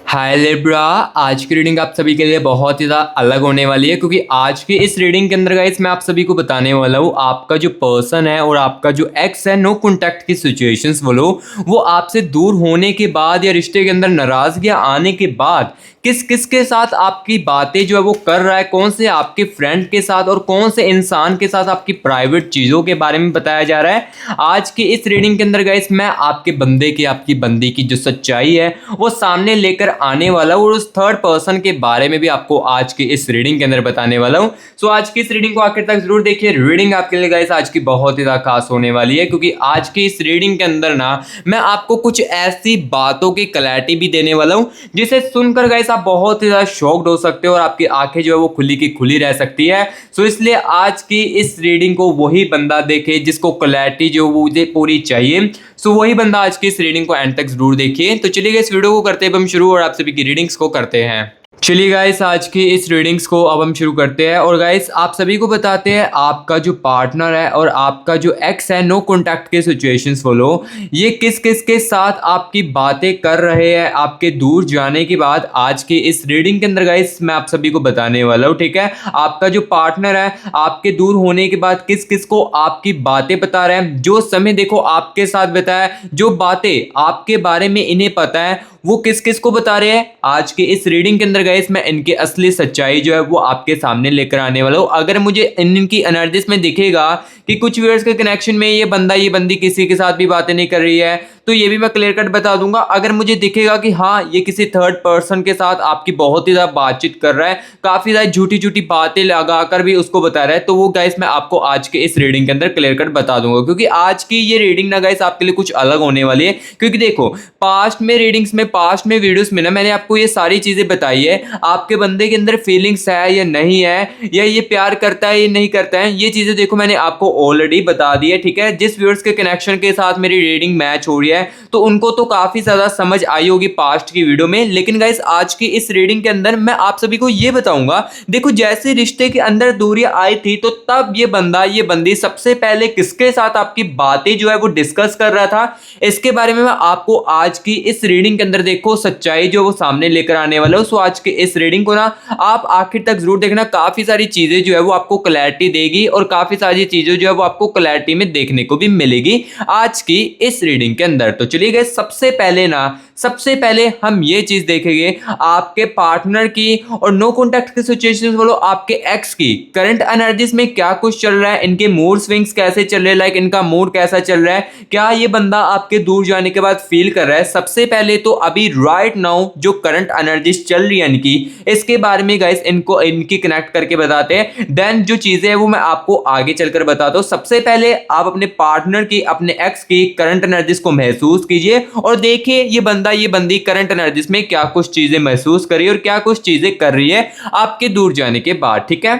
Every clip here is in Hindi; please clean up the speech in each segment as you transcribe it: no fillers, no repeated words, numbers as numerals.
हाय लिब्रा। आज की रीडिंग आप सभी के लिए बहुत ही ज़्यादा अलग होने वाली है, क्योंकि आज की इस रीडिंग के अंदर गाइस मैं आप सभी को बताने वाला हूँ आपका जो पर्सन है और आपका जो एक्स है, नो कॉन्टैक्ट की सिचुएशंस बोलो, वो आपसे दूर होने के बाद या रिश्ते के अंदर नाराजगियाँ आने के बाद किस किस के साथ आपकी बातें जो है वो कर रहा है, कौन से आपके फ्रेंड के साथ और कौन से इंसान के साथ आपकी प्राइवेट चीज़ों के बारे में बताया जा रहा है। आज की इस रीडिंग के अंदर गाइस मैं आपके बंदे की, आपकी बंदी की जो सच्चाई है वो सामने लेकर आने वाला हूँ और उस थर्ड पर्सन के बारे में भी आपको आज की इस रीडिंग के अंदर बताने वाला हूँ। सो आज की इस रीडिंग को आखिर तक जरूर देखिए। रीडिंग आपके लिए गाइस आज की बहुत ही ज़्यादा खास होने वाली है, क्योंकि आज की इस रीडिंग के अंदर ना मैं आपको कुछ ऐसी बातों की क्लैरिटी भी देने वाला हूँ जिसे सुनकर गाइस आप बहुत ही ज़्यादा शॉक्ड हो सकते हो और आपकी आंखें जो है वो खुली की खुली रह सकती है। सो इसलिए आज की इस रीडिंग को वही बंदा देखे जिसको क्लैरिटी जो मुझे पूरी चाहिए। सो वही बंदा आज की इस रीडिंग को एंड तक जरूर देखिए। तो चलिए इस वीडियो को करते हैं अब हम शुरू और आप सभी की रीडिंग्स को करते हैं। चलिए गाइस आज की इस रीडिंग्स को अब हम शुरू करते हैं और गाइस आप सभी को बताते हैं आपका जो पार्टनर है और आपका जो एक्स है, नो कॉन्टैक्ट के सिचुएशंस फॉलो, ये किस किस के साथ आपकी बातें कर रहे हैं आपके दूर जाने के बाद। आज की इस रीडिंग के अंदर गाइस मैं आप सभी को बताने वाला हूँ, ठीक है। आपका जो पार्टनर है आपके दूर होने के बाद किस किस को आपकी बातें बता रहे हैं, जो समय देखो आपके साथ बताया, जो बातें आपके बारे में इन्हें पता है वो किस किस को बता रहे हैं। आज के इस रीडिंग के अंदर गाइस मैं इनके असली सच्चाई जो है वो आपके सामने लेकर आने वाला हूँ। अगर मुझे इनकी एनर्जीज में दिखेगा कि कुछ व्यूअर्स के कनेक्शन में ये बंदा ये बंदी किसी के साथ भी बातें नहीं कर रही है, तो ये भी मैं क्लियर कट बता दूंगा। अगर मुझे दिखेगा कि हाँ ये किसी थर्ड पर्सन के साथ आपकी बहुत ही ज्यादा बातचीत कर रहा है, काफी ज्यादा झूठी झूठी बातें लगाकर भी उसको बता रहा है, तो वो गाइस मैं आपको आज के इस रीडिंग के अंदर क्लियर कट बता दूंगा। क्योंकि आज की ये रीडिंग ना गाइस आपके लिए कुछ अलग होने वाली है, क्योंकि देखो पास्ट में रीडिंग्स में, पास्ट में वीडियोस में ना मैंने आपको ये सारी चीजें बताई है, आपके बंदे के अंदर फीलिंग्स है या नहीं है, या ये प्यार करता है या नहीं करता है, ये चीजें देखो मैंने आपको ऑलरेडी बता दी है, ठीक है। जिस व्यूअर्स के कनेक्शन के साथ मेरी रीडिंग मैच हो रही है तो उनको तो काफी ज्यादा समझ आई होगी पास्ट की वीडियो में। लेकिन गाइस आज की इस रीडिंग के अंदर मैं आप सभी को ये बताऊंगा, देखो जैसे रिश्ते के अंदर दूरियां आई थी तो तब ये बंदा ये बंदी सबसे पहले किसके साथ आपकी बातें जो है वो डिस्कस कर रहा था, इसके बारे में मैं आपको आज की इस रीडिंग के अंदर देखो सच्चाई जो वो सामने लेकर आने वाला हूं। सो आज के इस रीडिंग को ना आप आखिर तक जरूर देखना, काफी सारी चीजें जो है वो आपको क्लैरिटी देगी और काफी सारी चीजें जो है वो आपको क्लैरिटी में देखने को भी मिलेगी आज की इस रीडिंग के अंदर। तो चलिए गाइस सबसे पहले हम ये चीज देखेंगे आपके पार्टनर की और नो कॉन्टैक्ट की सिचुएशन बोलो आपके एक्स की करंट एनर्जीज में क्या कुछ चल रहा है, इनके मूड स्विंग्स कैसे चल रहे हैं, लाइक इनका मूड कैसा चल रहा है, क्या ये बंदा आपके दूर जाने के बाद फील कर रहा है। सबसे पहले तो अभी राइट नाउ जो करंट एनर्जीज चल रही है इनकी, इसके बारे में गाइस इनको इनकी कनेक्ट करके बताते हैं, देन जो चीजें है वो मैं आपको आगे चलकर बताता हूं। सबसे पहले आप अपने पार्टनर की, अपने एक्स की करंट एनर्जीज को महसूस कीजिए और देखिए ये बंदा ये बंदी करंट एनर्जीज में क्या कुछ चीजें महसूस कर रही है और क्या कुछ चीजें कर रही है आपके दूर जाने के बाद, ठीक है।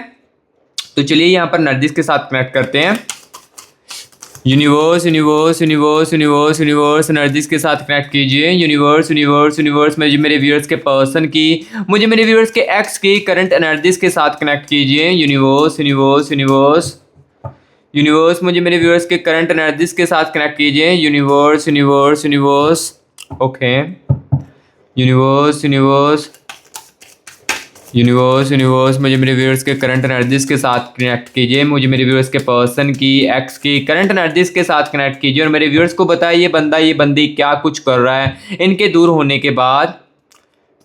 तो चलिए यहां पर एनर्जीज के साथ कनेक्ट करते हैं। Universe universe universe universe universe energies के साथ कनेक्ट कीजिए। यूनिवर्स यूनिवर्स यूनिवर्स मुझे मेरे व्यूअर्स के पर्सन की, मुझे मेरे व्यूअर्स के एक्स की करंट एनर्जीज के साथ कनेक्ट कीजिए। यूनिवर्स यूनिवर्स यूनिवर्स यूनिवर्स मुझे मेरे व्यूअर्स के करंट एनर्जीज के साथ कनेक्ट कीजिए। Universe universe universe okay, universe universe universe universe मुझे मेरे व्यूअर्स के करंट एनर्जीज के साथ कनेक्ट कीजिए। मुझे मेरे व्यूअर्स के पर्सन की, एक्स की करंट एनर्जीज के साथ कनेक्ट कीजिए और मेरे व्यूअर्स को बताइए बंदा ये बंदी क्या कुछ कर रहा है इनके दूर होने के बाद।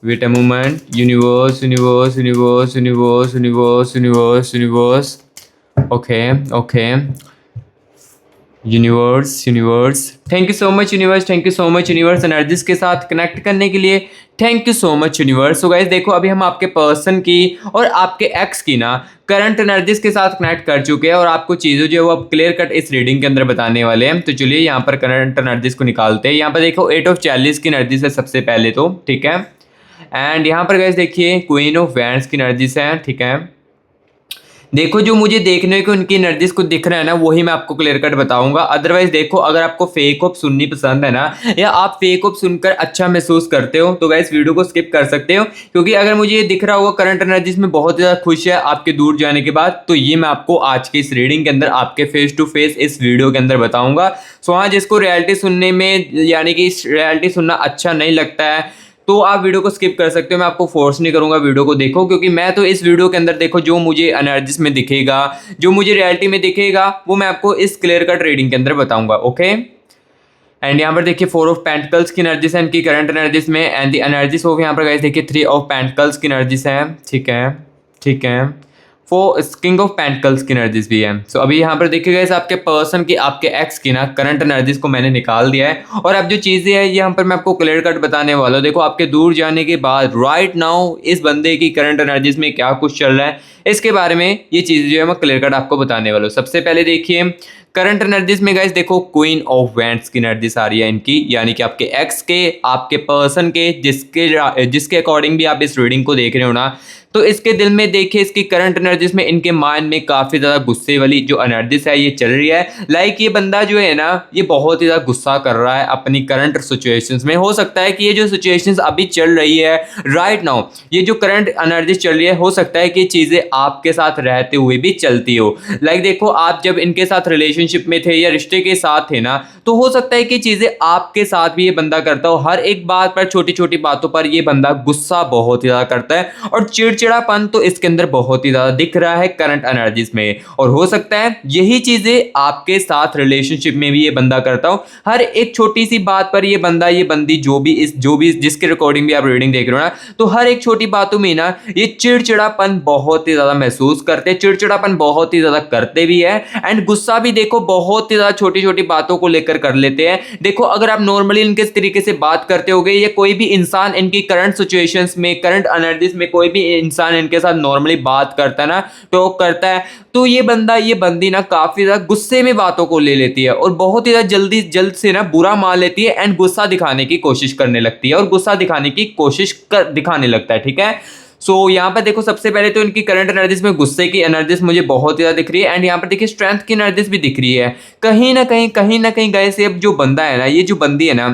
Wait a moment. Universe universe universe universe universe universe universe okay okay, universe universe thank you so much universe, thank you so much universe energies के साथ कनेक्ट करने के लिए, thank you so much universe. So guys देखो अभी हम आपके पर्सन की और आपके एक्स की ना करंट एनर्जीज के साथ कनेक्ट कर चुके हैं और आपको चीज़ें जो है वो अब क्लियर कट इस रीडिंग के अंदर बताने वाले हैं। तो चलिए यहाँ पर करंट एनर्जीज को निकालते हैं। यहाँ पर देखो 8 ऑफ चैलिस की एनर्जीज है सबसे पहले तो, ठीक है। एंड यहाँ पर गाइस देखिए क्वीन ऑफ वैंड्स की एनर्जीज है, ठीक है। देखो जो मुझे देखने को उनकी एनर्जीज को दिख रहा है ना वही मैं आपको क्लियर कट बताऊंगा। अदरवाइज देखो अगर आपको फेक होप सुननी पसंद है ना, या आप फेक होप सुनकर अच्छा महसूस करते हो तो गाइस वीडियो को स्किप कर सकते हो, क्योंकि अगर मुझे ये दिख रहा होगा करंट एनर्जीज में बहुत ज्यादा खुश है आपके दूर जाने के बाद, तो ये मैं आपको आज के इस रीडिंग के अंदर आपके फेस टू फेस इस वीडियो के अंदर बताऊंगा। सो हाँ, जिसको रियलिटी सुनने में यानी कि रियलिटी सुनना अच्छा नहीं लगता है तो आप वीडियो को स्किप कर सकते हो, मैं आपको फोर्स नहीं करूंगा वीडियो को देखो, क्योंकि मैं तो इस वीडियो के अंदर देखो जो मुझे एनालिसिस में दिखेगा, जो मुझे रियलिटी में दिखेगा, वो मैं आपको इस क्लियर कट रीडिंग के अंदर बताऊंगा। ओके, एंड यहाँ पर देखिए 4 ऑफ पेंटिकल्स की एनर्जीज है इनकी करंट एनर्जीज में, एंड द एनर्जीज ऑफ यहाँ पर गाइस देखिए 3 ऑफ पेंटिकल्स की एनर्जीज है। ठीक है, ठीक है, 4 किंग ऑफ पेंटिकल्स की एनर्जीज भी है। सो अभी यहाँ पर देखिए गाइस आपके पर्सन की, आपके एक्स की ना करंट एनर्जीज को मैंने निकाल दिया है, और अब जो चीजें हैं ये यहाँ पर मैं आपको क्लियर कट बताने वाला हूँ। देखो आपके दूर जाने के बाद राइट नाउ इस बंदे की करंट एनर्जीज में क्या कुछ चल रहा है, इसके बारे में ये चीजें जो है मैं क्लियर कट आपको बताने वाला हूँ। सबसे पहले देखिए करंट एनर्जीज में गाइस देखो क्वीन ऑफ वैंड्स की एनर्जीज आ रही है इनकी, यानी कि आपके एक्स के, आपके पर्सन के, जिसके अकॉर्डिंग भी आप इस रीडिंग को देख रहे हो ना, तो इसके दिल में देखिए इसकी करंट एनर्जीज में, इनके माइंड में काफी ज्यादा गुस्से वाली जो एनर्जीज है ये चल रही है। लाइक ये बंदा जो है ना ये बहुत ही ज्यादा गुस्सा कर रहा है अपनी करंट सिचुएशंस में। हो सकता है कि ये जो सिचुएशंस अभी चल रही है राइट नाउ, ये जो करंट एनर्जीज चल रही है, हो सकता है कि चीजें आपके साथ रहते हुए भी चलती हो। लाइक देखो आप जब इनके साथ रिलेशनशिप में थे या रिश्ते के साथ थे ना, तो हो सकता है कि चीजें आपके साथ भी ये बंदा करता हो। हर एक बात पर, छोटी छोटी बातों पर ये बंदा गुस्सा बहुत ही ज्यादा करता है, और चिड़चिड़ापन तो इसके अंदर बहुत ही ज्यादा दिख रहा है करंट एनर्जीज में। और हो सकता है यही चीजें आपके साथ रिलेशनशिप में भी ये बंदा करता हो। हर एक छोटी सी बात पर ये बंदा, ये बंदी, जो भी जिसके रिकॉर्डिंग भी आप रीडिंग देख रहे हो ना, तो हर एक छोटी बातों में ना ये चिड़चिड़ापन बहुत ही ज्यादा महसूस करते हैं, चिड़चिड़ापन बहुत ही ज्यादा करते भी है, एंड गुस्सा भी देखो बहुत ही ज्यादा छोटी छोटी बातों को लेकर कर लेते हैं। देखो अगर आप नॉर्मली इनके तरीके से बात करते होगे, या कोई भी इंसान इनकी करंट सिचुएशंस में, करंट एनर्जीज में कोई भी इंसान इनके साथ नॉर्मली बात करता है ना, टॉक करता है, तो ये बंदा, ये बंदी ना काफी ज्यादा गुस्से में बातों को ले लेती है, और बहुत ही ज्यादा जल्द से ना बुरा मान लेती है, एंड गुस्सा दिखाने की कोशिश करने लगती है, और गुस्सा दिखाने की दिखाने लगता है। ठीक है, सो यहाँ पर देखो सबसे पहले तो इनकी करंट एनर्जीज में गुस्से की एनर्जीज मुझे बहुत ज्यादा दिख रही है, एंड यहाँ पर देखिए स्ट्रेंथ की एनर्जीज भी दिख रही है। कहीं ना कहीं गाइस ये जो बंदा है ना, ये जो बंदी है ना,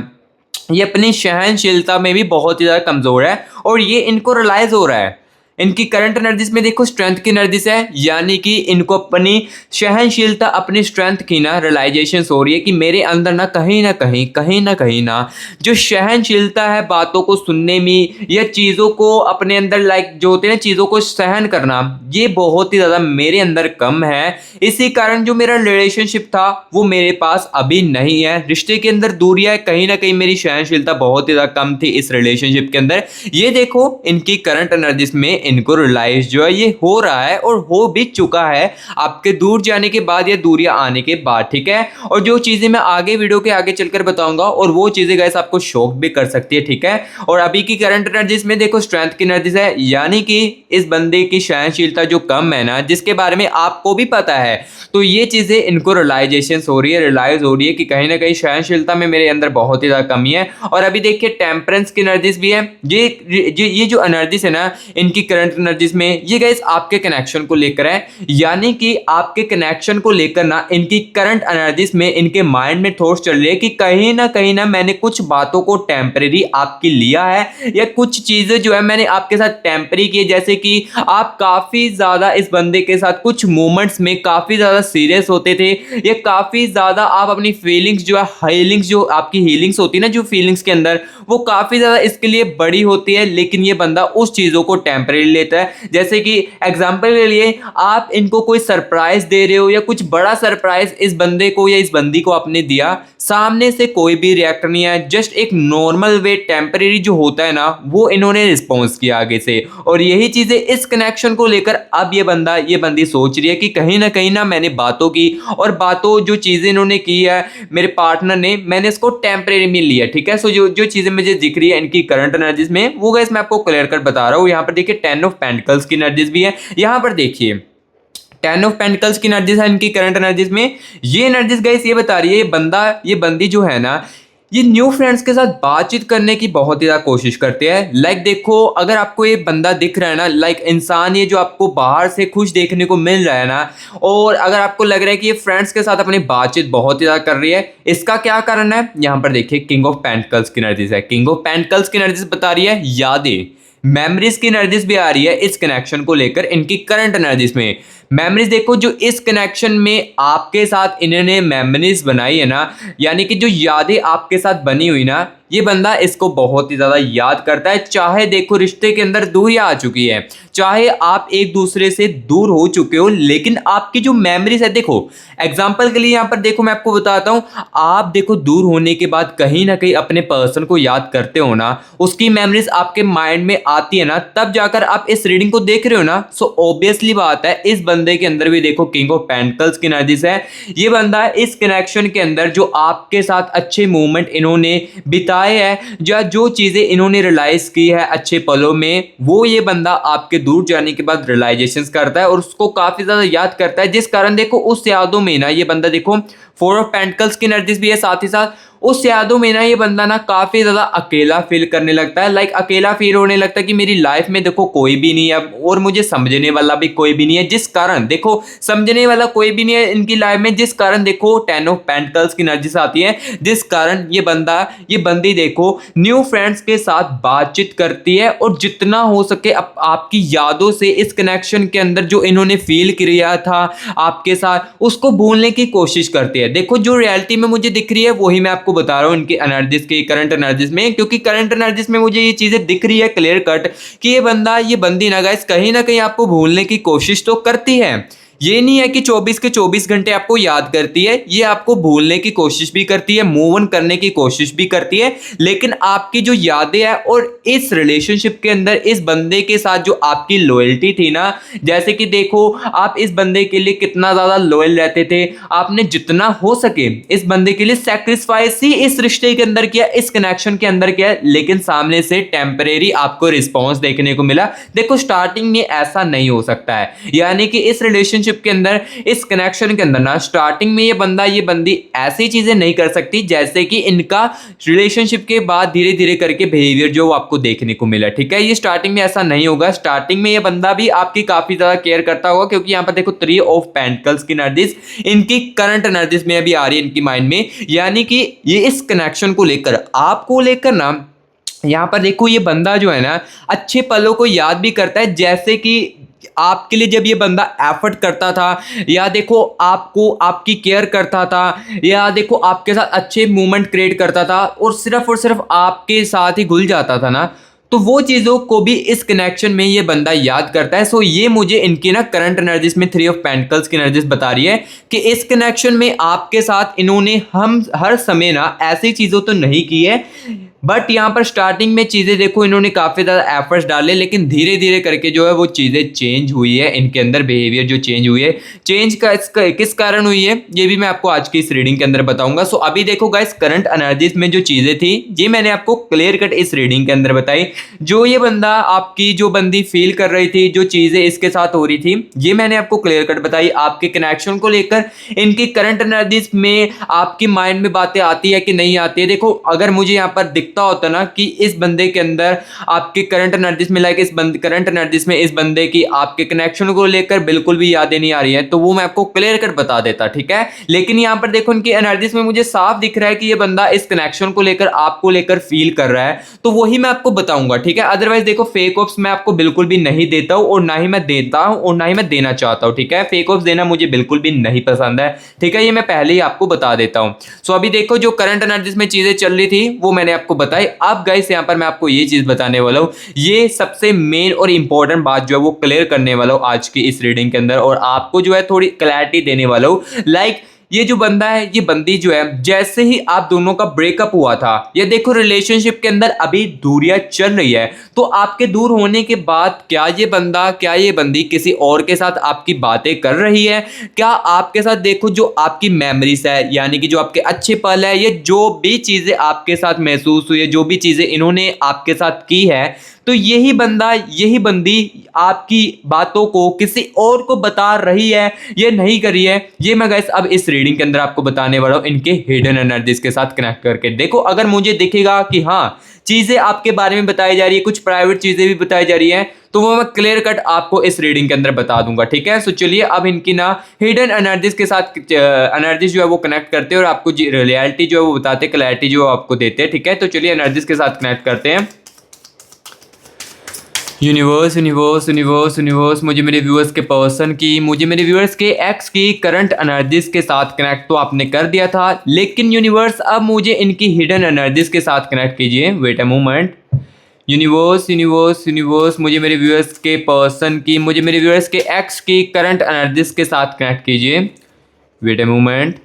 ये अपनी सहनशीलता में भी बहुत ही ज्यादा कमजोर है, और ये इनको रियलाइज हो रहा है। इनकी करंट एनर्जीज में देखो स्ट्रेंथ की एनर्जीज है, यानी कि इनको अपनी सहनशीलता, अपनी स्ट्रेंथ की ना रियलाइजेशन हो रही है कि मेरे अंदर ना कहीं ना जो सहनशीलता है बातों को सुनने में, या चीज़ों को अपने अंदर, लाइक जो होते हैं चीज़ों को सहन करना, ये बहुत ही ज़्यादा मेरे अंदर कम है। इसी कारण जो मेरा रिलेशनशिप था वो मेरे पास अभी नहीं है, रिश्ते के अंदर दूरियां, कहीं ना कहीं मेरी सहनशीलता बहुत ही ज़्यादा कम थी इस रिलेशनशिप के अंदर। ये देखो इनकी करंट एनर्जीज में इनको रियलाइज जो है ये हो रहा है, और हो भी चुका है आपके दूर जाने के बाद या दूरियां आने के बाद। ठीक है, और जो चीजें मैं आगे वीडियो के आगे चलकर बताऊंगा, और वो चीजें गाइस आपको शॉक भी कर सकती है। ठीक है, और अभी की करंट एनर्जीज में देखो स्ट्रेंथ की एनर्जीज है, यानी कि इस बंदे की सहनशीलता जो कम है ना, जिसके बारे में आपको भी पता है, तो ये चीजें इनको रियलाइजेशन हो रही है, रियलाइज हो रही है कि कहीं ना कहीं सहनशीलता में मेरे अंदर बहुत ही ज्यादा कमी है। और अभी देखिए टेम्परेंस की एनर्जीज भी है, ये जो एनर्जीज है ना इनकी करंट एनर्जीज में, ये गाइस आपके कनेक्शन को लेकर है, यानी कि आपके कनेक्शन को लेकर ना इनकी करंट एनर्जीज में, इनके माइंड में थॉट्स चल रही है कि कहीं ना मैंने कुछ बातों को टेम्परेरी आपकी लिया है, या कुछ चीजें जो है मैंने आपके साथ टेम्परेरी की, जैसे कि आप काफी ज्यादा इस बंदे के साथ कुछ मोमेंट्स में काफी ज्यादा सीरियस होते थे, या काफी ज्यादा आप अपनी फीलिंग्स जो है, हीलिंग्स, जो आपकी हीलिंग्स होती है ना जो फीलिंग्स के अंदर, वो काफी ज्यादा इसके लिए बड़ी होती है, लेकिन ये बंदा उस चीजों को टेम्परेरी लेता है। जैसे कि एग्जांपल के लिए आप इनको कोई सरप्राइज दे रहे हो, या कुछ बड़ा सरप्राइज इस बंदे को या इस बंदी को आपने दिया, सामने से कोई भी रिएक्ट नहीं है, जस्ट एक नॉर्मल वे टेम्परेरी जो होता है ना, वो इन्होंने रिस्पॉन्स किया आगे से। और यही चीजें इस कनेक्शन को लेकर अब ये बंदा, ये बंदी सोच रही है कि कहीं ना मैंने बातों की, और बातों जो चीजें इन्होंने की है मेरे पार्टनर ने, मैंने इसको टेम्परेरी में लिया। ठीक है, सो जो चीजें मुझे दिख रही है इनकी करंट एनर्जीज में, वो गाइस मैं आपको क्लियर कर बता रहा हूं। यहाँ पर देखिए 10 ऑफ पेंटिकल्स की एनर्जीज भी है। यहाँ पर देखिए 10 ऑफ पेंटिकल्स की एनर्जीज है इनकी करंट एनर्जीज में। ये एनर्जीज गाइस ये बता रही है, ये बंदा, ये बंदी जो है ना, ये न्यू फ्रेंड्स के साथ बातचीत करने की बहुत ही ज़्यादा कोशिश करते हैं। लाइक देखो अगर आपको ये बंदा दिख रहा है ना, लाइक इंसान ये जो आपको बाहर से खुश देखने को मिल रहा है ना, और अगर आपको लग रहा है कि ये फ्रेंड्स के साथ अपनी बातचीत बहुत ही ज़्यादा कर रही है, इसका क्या कारण है? यहाँ पर देखिए किंग ऑफ पेंटिकल्स की एनर्जीज है। किंग ऑफ पेंटिकल्स की एनर्जीज बता रही है यादें, मेमोरीज की एनर्जीज भी आ रही है इस कनेक्शन को लेकर इनकी करंट एनर्जीज में। मेमोरीज देखो जो इस कनेक्शन में आपके साथ इन्होंने मेमोरीज बनाई है ना, यानी कि जो यादें आपके साथ बनी हुई ना, ये बंदा इसको बहुत ही ज़्यादा याद करता है। चाहे देखो रिश्ते के अंदर दूरियां आ चुकी है, चाहे आप एक दूसरे से दूर हो चुके हो, लेकिन आपकी जो मेमोरीज है, देखो एग्जाम्पल के लिए यहाँ पर देखो मैं आपको बताता हूँ, आप देखो दूर होने के बाद कहीं ना कहीं अपने पर्सन को याद करते हो ना, उसकी मेमोरीज आपके माइंड में आती है ना, तब जाकर आप इस रीडिंग को देख रहे हो ना। सो ऑब्वियसली बात है इस बंदे के अंदर भी देखो किंग ऑफ पेंटिकल्स की एनर्जीज है। ये बंदा इस कनेक्शन के अंदर जो आपके साथ अच्छे मोमेंट इन्होंने बिताए हैं, या जो चीजें इन्होंने रियलाइज की है अच्छे पलों में, वो ये बंदा आपके दूर जाने के बाद रियलाइजेशंस करता है और उसको काफी ज्यादा याद करता है, जिस कारण देखो उस यादों में ना ये बंदा देखो फोर ऑफ पेंटिकल्स की एनर्जीज भी है, साथ ही साथ उस यादों में ना ये बंदा ना काफी ज्यादा अकेला फील करने लगता है। लाइक अकेला फील होने लगता है कि मेरी लाइफ में देखो कोई भी नहीं है और मुझे समझने वाला भी कोई भी नहीं है, जिस कारण देखो समझने वाला कोई भी नहीं है इनकी लाइफ में, जिस कारण देखो टेन ऑफ पेंटिकल्स की एनर्जीज आती है, जिस कारण ये बंदी देखो न्यू फ्रेंड्स के साथ बातचीत करती है और जितना हो सके आपकी यादों से इस कनेक्शन के अंदर जो इन्होंने फील किया था आपके साथ, उसको भूलने की कोशिश करती है। देखो जो रियलिटी में मुझे दिख रही है वही मैं आपको बता रहा हूं इनके एनर्जीज के करंट एनर्जीज में, क्योंकि करंट एनर्जीज में मुझे ये चीजें दिख रही है क्लियर कट कि ये बंदी ना गाइस कहीं ना कहीं आपको भूलने की कोशिश तो करती है। ये नहीं है कि 24 के 24 घंटे आपको याद करती है, ये आपको भूलने की कोशिश भी करती है, मूव ऑन करने की कोशिश भी करती है, लेकिन आपकी जो यादें हैं और इस रिलेशनशिप के अंदर इस बंदे के साथ जो आपकी लॉयल्टी थी ना, जैसे कि देखो आप इस बंदे के लिए कितना ज्यादा लॉयल रहते थे, आपने जितना हो सके इस बंदे के लिए सैक्रिफाइस ही इस रिश्ते के अंदर किया, इस कनेक्शन के अंदर किया, लेकिन सामने से टेम्परेरी आपको रिस्पॉन्स देखने को मिला। देखो स्टार्टिंग में ऐसा नहीं हो सकता है, यानी कि इस रिलेशनशिप के अंदर इस कनेक्शन के अंदर ना स्टार्टिंग में ये बंदी ऐसी चीजें नहीं कर सकती जैसे कि इनका रिलेशनशिप के बाद धीरे धीरे करके बिहेवियर जो आपको देखने को मिला। ठीक है, ये स्टार्टिंग में ऐसा नहीं होगा। स्टार्टिंग में ये बंदा भी आपकी काफी ज्यादा केयर करता होगा, क्योंकि यहां पर देखो थ्री ऑफ पेंटिकल्स की एनर्जीज इनकी करंट एनर्जीज में अभी आ रही है इनकी माइंड में, यानी कि ये इस कनेक्शन को लेकर आपको लेकर ना यहां पर देखो ये बंदा जो है ना अच्छे पलों को याद भी करता है, जैसे कि आपके लिए जब ये बंदा एफर्ट करता था, या देखो आपको आपकी केयर करता था, या देखो आपके साथ अच्छे मूवमेंट क्रिएट करता था और सिर्फ आपके साथ ही घुल जाता था ना, तो वो चीज़ों को भी इस कनेक्शन में ये बंदा याद करता है। सो ये मुझे इनकी ना करंट एनर्जीज में थ्री ऑफ पेंटिकल्स की एनर्जीज बता रही है कि इस कनेक्शन में आपके साथ इन्होंने हम हर समय ना ऐसी चीज़ों तो नहीं की है, बट यहाँ पर स्टार्टिंग में चीज़ें देखो इन्होंने काफ़ी ज़्यादा एफर्ट्स डाले, लेकिन धीरे धीरे करके जो है वो चीज़ें चेंज हुई है, इनके अंदर बिहेवियर जो चेंज हुई है, चेंज का इसका किस कारण हुई है ये भी मैं आपको आज की इस रीडिंग के अंदर बताऊंगा। सो अभी देखो गाइस करंट एनर्जीज में जो चीज़ें थी ये मैंने आपको क्लियर कट इस रीडिंग के अंदर बताई। जो ये बंदा आपकी जो बंदी फील कर रही थी, जो चीज़ें इसके साथ हो रही थी, ये मैंने आपको क्लियर कट बताई। आपके कनेक्शन को लेकर इनकी करंट एनर्जीज में आपकी माइंड में बातें आती है कि नहीं आती है। देखो अगर मुझे यहाँ पर दिखता होता ना कि इस बंदे के अंदर आपके करंट एनर्जीज में लाइक करंट एनर्जीज में इस बंदे की आपके कनेक्शन को लेकर बिल्कुल भी यादें नहीं आ रही है, तो वो मैं आपको क्लियर कट बता देता, ठीक है। लेकिन यहाँ पर देखो इनकी एनर्जीज में मुझे साफ दिख रहा है कि ये बंदा इस कनेक्शन को लेकर आपको लेकर फील कर रहा है, तो वही मैं आपको बताऊंगा, ठीक है। अदरवाइज देखो फेक ऑप्स मैं आपको बिल्कुल भी नहीं देता हूं, और ना ही मैं देता हूं और ना ही मैं देना चाहता हूं, ठीक है। फेक ऑप्स देना मुझे बिल्कुल भी नहीं पसंद है, ठीक है, ये मैं पहले ही आपको बता देता हूं। सो अभी देखो जो करंट एनर्जीज में चीजें चल रही थी वो मैंने आपको बताई। अब गाइस यहां पर मैं आपको ये चीज बताने वाला हूं, ये सबसे मेन और इंपॉर्टेंट बात जो है वो क्लियर करने वाला हूं आज की इस रीडिंग के अंदर, और आपको जो है थोड़ी क्लैरिटी देने वाला हूं। लाइक ये जो बंदा है, ये बंदी जो है, जैसे ही आप दोनों का ब्रेकअप हुआ था, ये देखो रिलेशनशिप के अंदर अभी दूरियां चल रही है, तो आपके दूर होने के बाद क्या ये बंदी किसी और के साथ आपकी बातें कर रही है? क्या आपके साथ देखो जो आपकी मेमोरीज है, यानी कि जो आपके अच्छे पल है, ये जो भी चीजें आपके साथ महसूस हुई है, जो भी चीजें इन्होंने आपके साथ की है, तो यही बंदी आपकी बातों को किसी और को बता रही है, ये नहीं कर रही है। ये मैं गाइस अब इस रीडिंग के अंदर आपको बताने वाला हूं इनके हिडन एनर्जीज के साथ कनेक्ट करके। देखो अगर मुझे दिखेगा कि हाँ चीजें आपके बारे में बताई जा रही है, कुछ प्राइवेट चीजें भी बताई जा रही है, तो वो मैं क्लियर कट आपको इस रीडिंग के अंदर बता दूंगा, ठीक है। सो चलिए अब इनकी ना हिडन एनर्जीज के साथ एनर्जीज जो है वो कनेक्ट करते हैं और आपको रियलिटी जो है वो बताते, क्लैरिटी जो आपको देते हैं, ठीक है। तो चलिए एनर्जीज के साथ कनेक्ट करते हैं। यूनिवर्स यूनिवर्स यूनिवर्स यूनिवर्स मुझे मेरे व्यूअर्स के पर्सन की, मुझे मेरे व्यूअर्स के एक्स की करंट एनर्जीज के साथ कनेक्ट तो आपने कर दिया था, लेकिन यूनिवर्स अब मुझे इनकी हिडन एनर्जीज के साथ कनेक्ट कीजिए। Wait a moment. Universe universe universe मुझे मेरे व्यूअर्स के पर्सन की, मुझे मेरे व्यूअर्स के एक्स की करंट एनर्जीज के साथ कनेक्ट कीजिए। Wait a moment.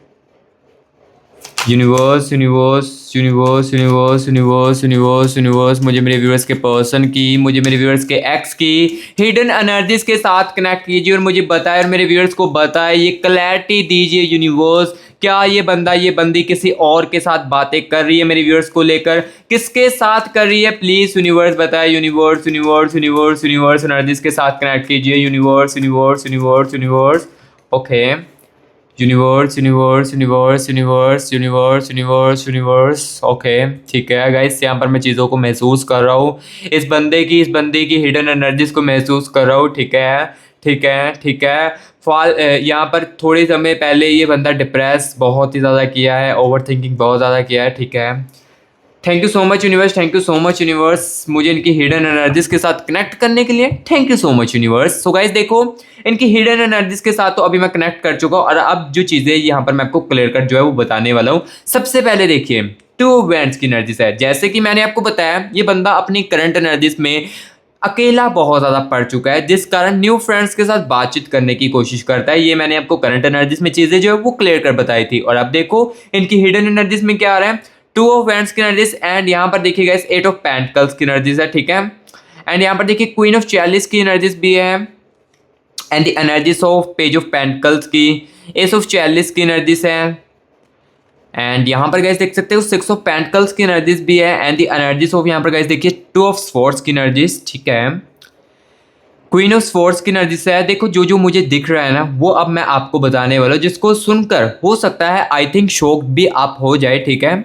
Universe universe universe universe universe universe universe मुझे मेरे व्यूअर्स के पर्सन की, मुझे मेरे व्यूअर्स के एक्स की हिडन एनर्जीज के साथ कनेक्ट कीजिए और मुझे बताए और मेरे व्यूअर्स को बताए, ये क्लैरिटी दीजिए यूनिवर्स। क्या ये बंदा ये बंदी किसी और के साथ बातें कर रही है मेरे व्यूअर्स को लेकर, किसके साथ कर रही है? प्लीज यूनिवर्स बताए। Universe universe universe universe energies के साथ कनेक्ट कीजिए। Universe universe universe universe. Okay. Universe universe universe universe universe universe universe. Okay ठीक है गाइस, यहाँ पर मैं चीज़ों को महसूस कर रहा हूँ, इस बंदे की हिडन एनर्जीज को महसूस कर रहा हूँ। ठीक है ठीक है ठीक है। यहाँ पर थोड़े समय पहले ये बंदा डिप्रेस बहुत ही ज़्यादा किया है, ओवर थिंकिंग बहुत ज़्यादा किया है। ठीक है। Thank you so much universe, thank you so much universe मुझे इनकी हिडन एनर्जीज के साथ कनेक्ट करने के लिए। Thank you so much universe. So guys देखो, इनकी हिडन एनर्जीज के साथ तो अभी मैं कनेक्ट कर चुका हूँ और अब जो चीज़ें यहाँ पर मैं आपको क्लियर कट जो है वो बताने वाला हूँ। सबसे पहले देखिए, टू बैंड्स की एनर्जीज है। जैसे कि मैंने आपको बताया, ये बंदा अपनी करंट एनर्जीज में अकेला बहुत ज़्यादा पड़ चुका है, जिस कारण न्यू फ्रेंड्स के साथ बातचीत करने की कोशिश करता है। ये मैंने आपको करंट एनर्जीज में चीज़ें जो है वो क्लियर कर बताई थी। और अब देखो इनकी हिडन एनर्जीज में क्या आ रहा है, टू ऑफ वैंड्स की एनर्जीज एंड यहाँ पर देखिएगा इस एट ऑफ पेंटिकल्स की एनर्जीज है। ठीक है। एंड यहाँ पर देखिए क्वीन ऑफ चैलिस की एनर्जीज भी है and the energies of page of pentacles की, एस ऑफ चैलिस की एनर्जीज है एंड यहाँ पर गाइस देख सकते हो सिक्स ऑफ पेंटिकल्स की एनर्जीज भी है एंड द एनर्जीज ऑफ यहाँ पर गाइस देखिए टू ऑफ स्वॉर्ड्स की एनर्जीज। ठीक है। क्वीन ऑफ स्वॉर्ड्स की एनर्जी से है। देखो जो जो मुझे दिख रहा है ना, वो अब मैं आपको बताने वाला हूँ, जिसको सुनकर हो सकता है आई थिंक शॉक भी आप हो जाए। ठीक है।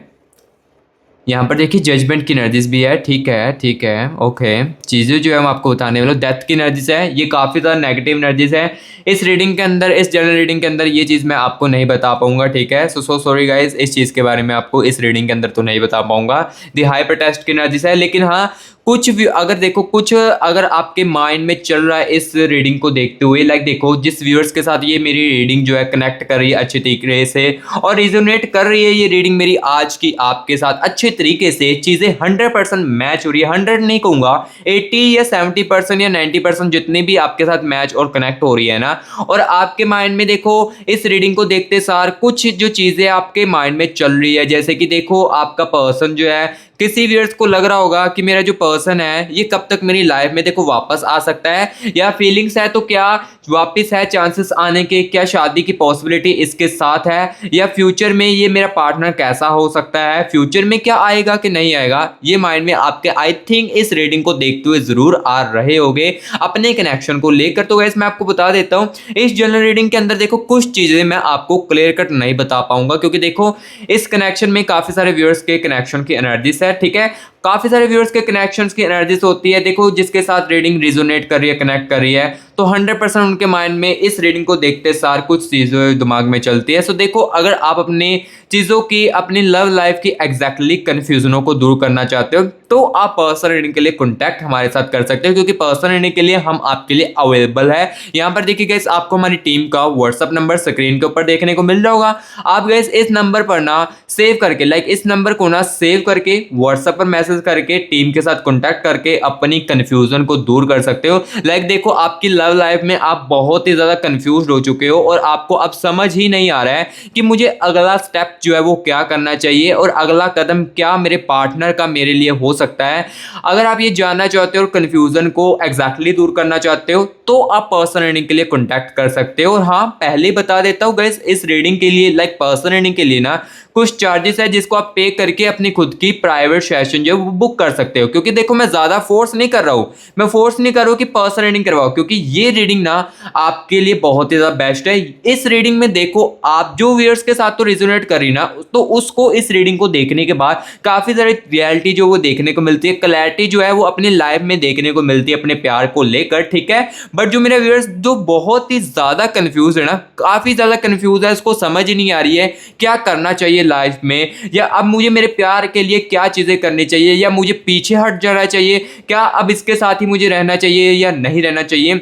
यहाँ पर देखिए जजमेंट की एनर्जीज भी है। ठीक है ठीक है। ओके। चीज़ें जो है मैं आपको बताने वाला हूँ, डेथ की एनर्जीज है। ये काफ़ी ज़्यादा नेगेटिव एनर्जीज है इस रीडिंग के अंदर, इस जनरल रीडिंग के अंदर ये चीज़ मैं आपको नहीं बता पाऊंगा। ठीक है। सो सॉरी गाइज, इस चीज़ के बारे में आपको इस रीडिंग के अंदर तो नहीं बता पाऊंगा। दी हाइपर टेस्ट की एनर्जीज है। लेकिन हाँ, कुछ भी अगर देखो, कुछ अगर आपके माइंड में चल रहा है इस रीडिंग को देखते हुए, लाइक देखो जिस व्यूअर्स के साथ ये मेरी रीडिंग जो है कनेक्ट कर रही है अच्छे तरीके से और रिजोनेट कर रही है, ये रीडिंग मेरी आज की आपके साथ अच्छे तरीके से चीज़ें 100% मैच हो रही है। 100 नहीं कहूँगा, 80 या 70% या 90% जितनी भी आपके साथ मैच और कनेक्ट हो रही है ना, और आपके माइंड में देखो इस रीडिंग को देखते सार कुछ जो चीज़ें आपके माइंड में चल रही है, जैसे कि देखो आपका पर्सन जो है, किसी व्यूअर्स को लग रहा होगा कि मेरा जो पर्सन है ये कब तक मेरी लाइफ में देखो वापस आ सकता है, या फीलिंग्स है तो क्या वापस है चांसेस आने के, क्या शादी की पॉसिबिलिटी इसके साथ है, या फ्यूचर में ये मेरा पार्टनर कैसा हो सकता है, फ्यूचर में क्या आएगा कि नहीं आएगा, ये माइंड में आपके आई थिंक इस रीडिंग को देखते हुए जरूर आ रहे होंगे अपने कनेक्शन को लेकर। तो गैस मैं आपको बता देता हूँ, इस जनरल रीडिंग के अंदर देखो कुछ चीजें मैं आपको क्लियर कट नहीं बता पाऊंगा, क्योंकि देखो इस कनेक्शन में काफी सारे व्यूअर्स के कनेक्शन की एनर्जीज है। ठीक है। काफी सारे व्यूअर्स के कनेक्शंस की एनर्जीज होती है। देखो जिसके साथ रीडिंग रिजोनेट कर रही है, कनेक्ट कर रही है, तो 100% उनके माइंड में इस रीडिंग को देखते सार कुछ चीजें दिमाग में चलती है। सो देखो अगर आप अपनी चीजों की, अपनी लव लाइफ की एग्जैक्टली कंफ्यूजनों को दूर करना चाहते हो, तो आप पर्सनल रीडिंग के लिए कॉन्टैक्ट हमारे साथ कर सकते हो, क्योंकि पर्सनल रीडिंग के लिए हम आपके लिए अवेलेबल है। यहाँ पर देखिए गाइस, आपको हमारी टीम का व्हाट्सअप नंबर स्क्रीन के ऊपर देखने को मिल रहा होगा। आप गाइस इस नंबर पर ना सेव करके, लाइक इस नंबर को ना सेव करके व्हाट्सएप पर मैसेज करके टीम के साथ कॉन्टैक्ट करके अपनी कंफ्यूजन को दूर कर सकते हो। लाइक देखो आपकी लव लाइफ में आप बहुत ही ज्यादा कंफ्यूज हो चुके हो और आपको अब समझ ही नहीं आ रहा है कि मुझे अगला स्टेप जो है वो क्या करना चाहिए और अगला कदम क्या मेरे पार्टनर का मेरे लिए हो सकता है। अगर आप ये जानना चाहते हो और कंफ्यूजन को एग्जैक्टली दूर करना चाहते हो, तो आप पर्सनल रीडिंग के लिए कॉन्टैक्ट कर सकते हो। और हाँ, पहले बता देता हूँ गाइस, इस रीडिंग के लिए, लाइक पर्सनल रीडिंग के लिए ना कुछ चार्जेस है जिसको आप पे करके अपनी खुद की प्राइवेट सेशन जो है वो बुक कर सकते हो। क्योंकि देखो मैं ज्यादा फोर्स नहीं कर रहा हूँ, मैं फोर्स नहीं कर रहा हूँ कि पर्सनल रीडिंग करवाओ, क्योंकि ये रीडिंग ना आपके लिए बहुत ही ज्यादा बेस्ट है। इस रीडिंग में देखो आप जो व्यूअर्स के साथ तो रिजोनेट कर रही ना, तो उसको इस रीडिंग को देखने के बाद काफी सारी रियलिटी जो वो देखने को मिलती है, क्लैरिटी जो है वो अपनी लाइफ में देखने को मिलती है अपने प्यार को लेकर। ठीक है। बट जो मेरे व्यूअर्स जो बहुत ही ज्यादा कंफ्यूज है ना, काफी ज्यादा कंफ्यूज है, उसको समझ ही नहीं आ रही है क्या करना चाहिए चाहिए लाइफ में, या अब मुझे मेरे प्यार के लिए क्या चीज़ें करनी चाहिए, या मुझे पीछे हट जाना चाहिए, क्या अब इसके साथ ही मुझे रहना चाहिए या नहीं रहना चाहिए।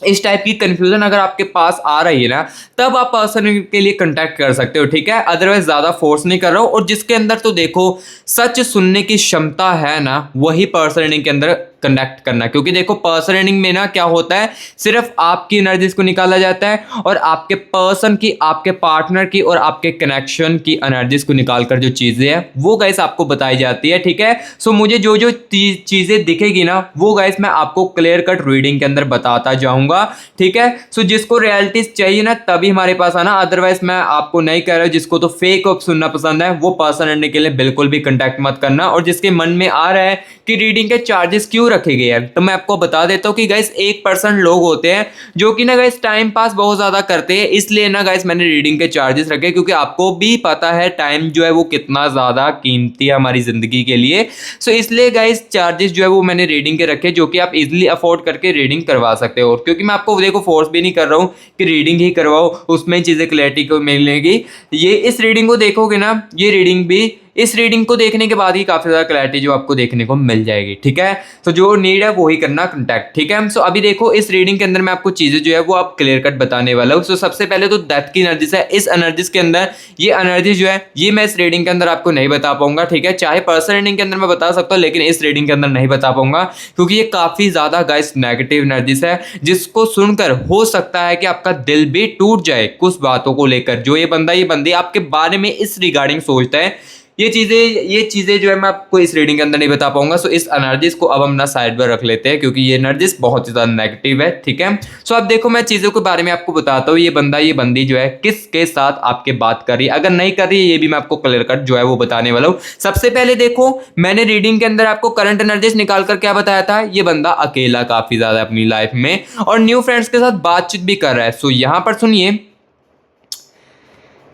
इस टाइप की कंफ्यूजन अगर आपके पास आ रही है ना, तब आप पर्सन के लिए कांटेक्ट कर सकते हो, ठीक है। अदरवाइज ज़्यादा फोर्स नहीं कर रहा हूँ। और जिसके अंदर तो देखो सच सुनने की क्षमता है ना, वही पर्सन रीडिंग के अंदर कनेक्ट करना। क्योंकि देखो पर्सन रीडिंग में ना क्या होता है, सिर्फ आपकी एनर्जीज को निकाला जाता है और आपके पर्सन की, आपके पार्टनर की और आपके कनेक्शन की एनर्जीज को निकाल कर जो चीज़ें हैं वो गाइस आपको बताई जाती है, ठीक है। सो मुझे जो जो चीज़ें दिखेगी ना वो गाइस मैं आपको क्लियर कट रीडिंग के अंदर बताता जाऊंगा, ठीक है। सो जिसको रियलिटी चाहिए ना तभी हमारे पास आना, अदरवाइज मैं आपको नहीं कह रहा हूं। जिसको तो फेक ऑफ सुनना पसंद है वो पर्सन रीडिंग के लिए बिल्कुल भी कांटेक्ट मत करना। और जिसके मन में आ रहा है कि रीडिंग के चार्जेस क्यों रखे गए हैं, तो मैं आपको बता देता हूं कि गाइस 1% लोग होते हैं जो कि ना गाइस टाइम पास बहुत ज्यादा करते हैं, इसलिए ना गाइस मैंने रीडिंग के चार्जेस रखे, क्योंकि आपको भी पता है टाइम जो है वो कितना ज्यादा कीमती है हमारी जिंदगी के लिए। सो इसलिए गाइस चार्जेस जो है वो मैंने रीडिंग के रखे, जो कि आप इजीली अफोर्ड करके रीडिंग करवा सकते हो। क्योंकि मैं आपको देखो फोर्स भी नहीं कर रहा हूँ कि रीडिंग ही करवाओ, उसमें चीजें क्लैरिटी को मिलेगी। ये इस रीडिंग को देखोगे ना, ये रीडिंग भी इस रीडिंग को देखने के बाद ही काफी ज्यादा क्लैरिटी जो आपको देखने को मिल जाएगी, ठीक है। तो जो नीड है वो ही करना कांटेक्ट, ठीक है। सो अभी देखो इस रीडिंग के अंदर मैं आपको चीजें जो है वो आप क्लियर कट बताने वाला हूँ। सो सबसे पहले तो डेथ की एनर्जीज है, इस एनर्जीज के अंदर ये एनर्जी जो है ये मैं इस रीडिंग के अंदर आपको नहीं बता पाऊंगा, ठीक है। चाहे पर्सनल रीडिंग के अंदर मैं बता सकता हूँ, लेकिन इस रीडिंग के अंदर नहीं बता पाऊंगा, क्योंकि ये काफी ज्यादा गाइस नेगेटिव एनर्जीज है, जिसको सुनकर हो सकता है कि आपका दिल भी टूट जाए कुछ बातों को लेकर, जो ये बंदा ये बंदी आपके बारे में इस रिगार्डिंग सोचता है। ये चीजें जो है मैं आपको इस रीडिंग के अंदर नहीं बता पाऊंगा। सो इस एनर्जीज को अब हम ना साइड पर रख लेते हैं, क्योंकि ये एनर्जीज बहुत ही ज्यादा नेगेटिव है, ठीक है। सो अब देखो मैं चीजों के बारे में आपको बताता हूँ, ये बंदा ये बंदी जो है किसके साथ आपके बात कर रही है, अगर नहीं कर रही है ये भी मैं आपको क्लियर कट जो है वो बताने वाला हूँ। सबसे पहले देखो मैंने रीडिंग के अंदर आपको करंट एनर्जीज निकाल कर क्या बताया था, ये बंदा अकेला काफी ज्यादा अपनी लाइफ में और न्यू फ्रेंड्स के साथ बातचीत भी कर रहा है। सो यहां पर सुनिए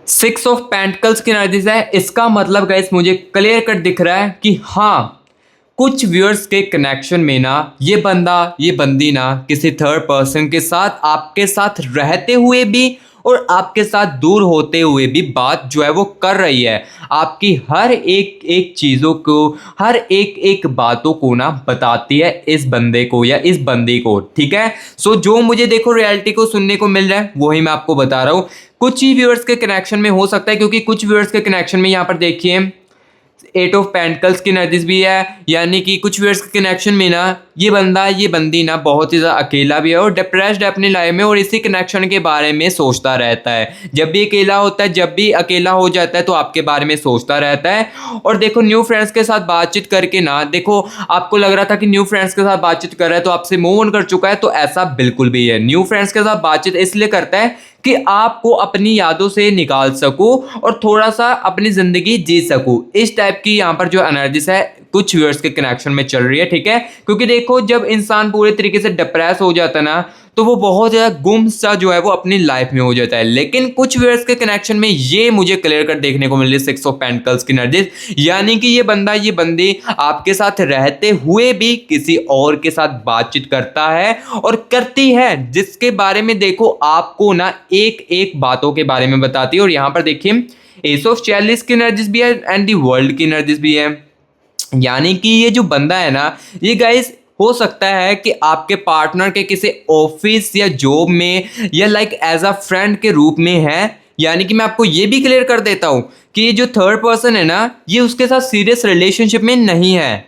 6 ऑफ पेंटिकल्स की एनर्जीज है, इसका मतलब गाइस मुझे क्लियर कट दिख रहा है कि हाँ कुछ व्यूअर्स के कनेक्शन में ना ये बंदा ये बंदी ना किसी थर्ड पर्सन के साथ आपके साथ रहते हुए भी और आपके साथ दूर होते हुए भी बात जो है वो कर रही है, आपकी हर एक एक चीज़ों को, हर एक एक बातों को ना बताती है इस बंदे को या इस बंदी को, ठीक है। सो जो मुझे देखो रियलिटी को सुनने को मिल रहा है वही मैं आपको बता रहा हूँ। कुछ ही व्यूअर्स के कनेक्शन में हो सकता है, क्योंकि कुछ व्यूअर्स के कनेक्शन में यहाँ पर देखिए 8 ऑफ पेंटिकल्स की एनर्जीज भी है, यानी कि कुछ व्यूअर्स के कनेक्शन में ना ये बंदा ये बंदी ना बहुत ही ज़्यादा अकेला भी है और डिप्रेस्ड है अपनी लाइफ में, और इसी कनेक्शन के बारे में सोचता रहता है। जब भी अकेला होता है, जब भी अकेला हो जाता है तो आपके बारे में सोचता रहता है। और देखो न्यू फ्रेंड्स के साथ बातचीत करके ना, देखो आपको लग रहा था कि न्यू फ्रेंड्स के साथ बातचीत कर रहा है तो आपसे मूव ऑन कर चुका है, तो ऐसा बिल्कुल भी है। न्यू फ्रेंड्स के साथ बातचीत इसलिए करता है कि आपको अपनी यादों से निकाल सकूं और थोड़ा सा अपनी जिंदगी जी सकूं, इस टाइप की यहाँ पर जो एनर्जीज है कुछ व्यूअर्स के कनेक्शन में चल रही है, ठीक है। क्योंकि देखो जब इंसान पूरे तरीके से डिप्रेस हो जाता है ना तो वो बहुत ज़्यादा गुम सा जो है वो अपनी लाइफ में हो जाता है। लेकिन कुछ व्यूअर्स के कनेक्शन में ये मुझे क्लियर कर देखने को मिल रही है 6 ऑफ पेंटिकल्स की एनर्जीज, यानी कि ये बंदा ये बंदी आपके साथ रहते हुए भी किसी और के साथ बातचीत करता है और करती है, जिसके बारे में देखो आपको ना एक एक बातों के बारे में बताती है। और यहाँ पर देखिए एस ऑफ चैलिस की एनर्जीज भी है एंड दी वर्ल्ड की एनर्जीज भी है, यानी कि ये जो बंदा है ना ये गाइस हो सकता है कि आपके पार्टनर के किसी ऑफिस या जॉब में या लाइक एज अ फ्रेंड के रूप में है। यानी कि मैं आपको ये भी क्लियर कर देता हूं कि ये जो थर्ड पर्सन है ना ये उसके साथ सीरियस रिलेशनशिप में नहीं है।